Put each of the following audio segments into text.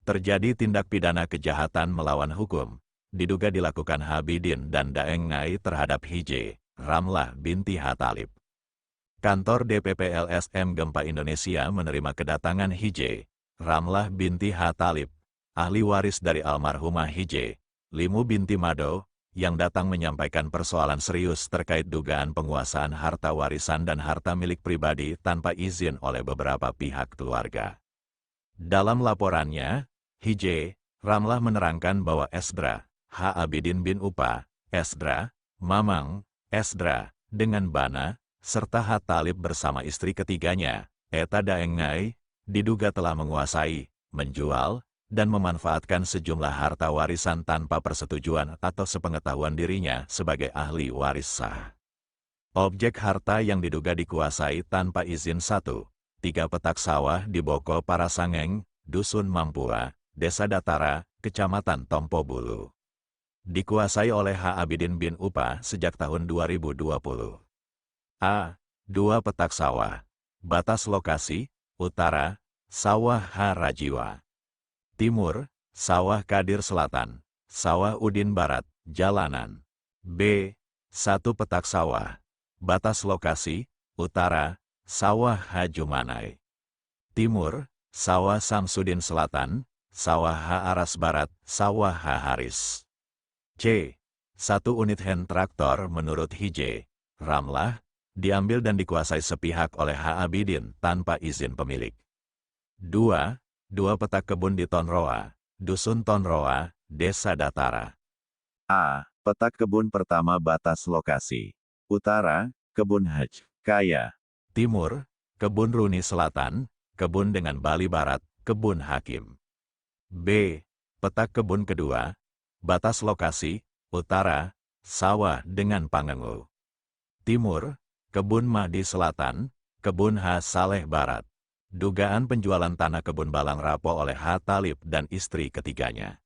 Terjadi tindak pidana kejahatan melawan hukum, diduga dilakukan Habibin dan Daeng Ngai terhadap Hj. Ramlah binti Hattalib. Kantor DPP LSM Gempa Indonesia menerima kedatangan Hj. Ramlah binti Hattalib, ahli waris dari almarhumah Hj. Limu binti Mado, yang datang menyampaikan persoalan serius terkait dugaan penguasaan harta warisan dan harta milik pribadi tanpa izin oleh beberapa pihak keluarga. Dalam laporannya, Hj. Ramlah menerangkan bahwa Esdra, H. Abidin bin Upa, Esdra, Mamang, Esdra, dengan Bana, serta Hattalib bersama istri ketiganya, Eta Daeng Ngai, diduga telah menguasai, menjual, dan memanfaatkan sejumlah harta warisan tanpa persetujuan atau sepengetahuan dirinya sebagai ahli waris sah. Objek harta yang diduga dikuasai tanpa izin 1. 3 petak sawah di Boko Parasangeng, Dusun Mampua, Desa Datara, Kecamatan Tompo Bulu. Dikuasai oleh H. Abidin bin Upa sejak tahun 2020. A. 2 petak sawah. Batas lokasi, Utara, Sawah H. Rajiwa. Timur, Sawah Kadir Selatan, Sawah Udin Barat, Jalanan. B. 1 petak sawah. Batas lokasi, Utara, Sawah H. Jumanai. Timur, Sawah Samsudin Selatan, Sawah H. Aras Barat, Sawah H. Haris. C. 1 unit hand traktor menurut Hj. Ramlah, diambil dan dikuasai sepihak oleh H. Abidin tanpa izin pemilik. 2. 2 petak kebun di Tonroa, Dusun Tonroa, Desa Datara. A. Petak kebun pertama batas lokasi. Utara, Kebun Haj. Kaya. Timur, Kebun Runi Selatan, Kebun dengan Bali Barat, Kebun Hakim. B. Petak kebun kedua, batas lokasi, Utara, Sawah dengan Pangengu. Timur, Kebun Mahdi Selatan, Kebun H. Saleh Barat. Dugaan penjualan tanah kebun Balang Rapo oleh Hattalib dan istri ketiganya.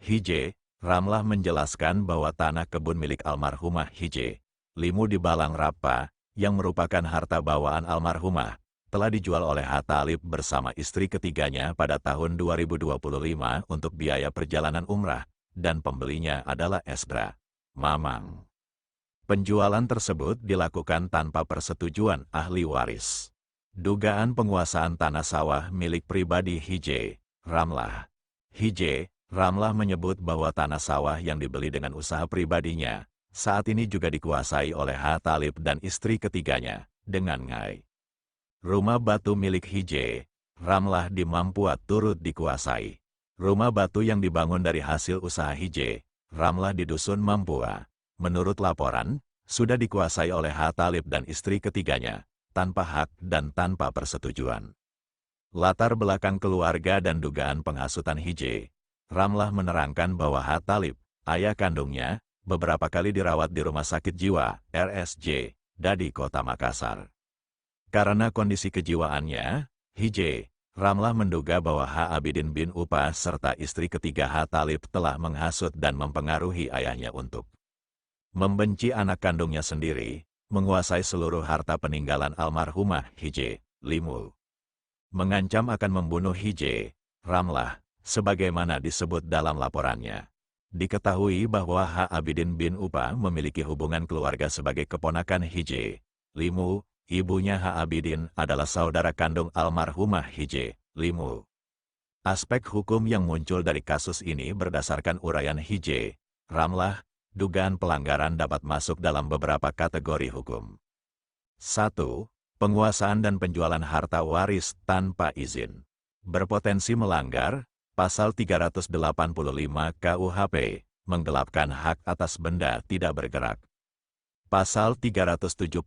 Hj. Ramlah menjelaskan bahwa tanah kebun milik almarhumah Hj. Limu di Balang Rapa, yang merupakan harta bawaan almarhumah, telah dijual oleh Hattalib bersama istri ketiganya pada tahun 2025 untuk biaya perjalanan umrah, dan pembelinya adalah Esdra, Mamang. Penjualan tersebut dilakukan tanpa persetujuan ahli waris. Dugaan penguasaan tanah sawah milik pribadi Hj. Ramlah. Hj. Ramlah menyebut bahwa tanah sawah yang dibeli dengan usaha pribadinya, saat ini juga dikuasai oleh Hattalib dan istri ketiganya, dengan Ngai. Rumah batu milik Hj. Ramlah di Mampua turut dikuasai. Rumah batu yang dibangun dari hasil usaha Hj. Ramlah di Dusun Mampua, menurut laporan, sudah dikuasai oleh Hattalib dan istri ketiganya, tanpa hak dan tanpa persetujuan. Latar belakang keluarga dan dugaan penghasutan Hj. Ramlah menerangkan bahwa Hattalib, ayah kandungnya, beberapa kali dirawat di Rumah Sakit Jiwa, RSJ, di Kota Makassar. Karena kondisi kejiwaannya, Hj. Ramlah menduga bahwa H. Abidin bin Upa serta istri ketiga Hattalib telah menghasut dan mempengaruhi ayahnya untuk membenci anak kandungnya sendiri, menguasai seluruh harta peninggalan almarhumah Hj. Limu. Mengancam akan membunuh Hj. Ramlah, sebagaimana disebut dalam laporannya. Diketahui bahwa H. Abidin bin Upa memiliki hubungan keluarga sebagai keponakan Hj. Limu. Ibunya H. Abidin adalah saudara kandung almarhumah Hj. Limu. Aspek hukum yang muncul dari kasus ini berdasarkan uraian Hj. Ramlah, dugaan pelanggaran dapat masuk dalam beberapa kategori hukum. 1. Penguasaan dan penjualan harta waris tanpa izin. Berpotensi melanggar Pasal 385 KUHP, menggelapkan hak atas benda tidak bergerak. Pasal 372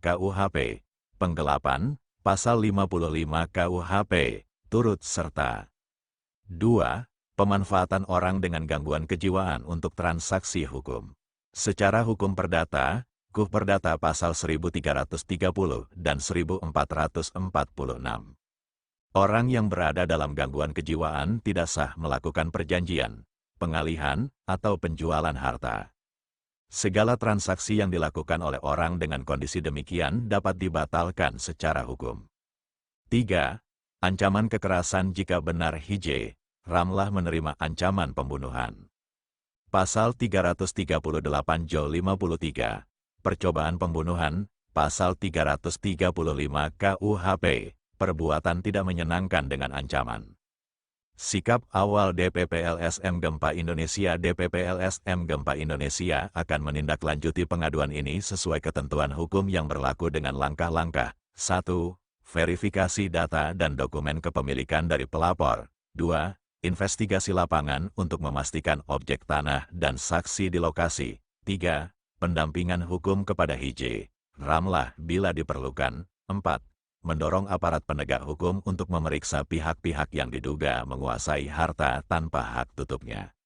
KUHP, penggelapan, Pasal 55 KUHP, turut serta. 2. Pemanfaatan orang dengan gangguan kejiwaan untuk transaksi hukum. Secara hukum perdata, KUH Perdata Pasal 1330 dan 1446. Orang yang berada dalam gangguan kejiwaan tidak sah melakukan perjanjian, pengalihan, atau penjualan harta. Segala transaksi yang dilakukan oleh orang dengan kondisi demikian dapat dibatalkan secara hukum. 3. Ancaman kekerasan jika benar Hj. Ramlah menerima ancaman pembunuhan. Pasal 338 Jo 53, percobaan pembunuhan, Pasal 335 KUHP, perbuatan tidak menyenangkan dengan ancaman. Sikap awal DPP LSM Gempa Indonesia DPP LSM Gempa Indonesia akan menindaklanjuti pengaduan ini sesuai ketentuan hukum yang berlaku dengan langkah-langkah. 1. Verifikasi data dan dokumen kepemilikan dari pelapor. 2. Investigasi lapangan untuk memastikan objek tanah dan saksi di lokasi. 3. Pendampingan hukum kepada HJ, Ramlah bila diperlukan. 4. Mendorong aparat penegak hukum untuk memeriksa pihak-pihak yang diduga menguasai harta tanpa hak tutupnya.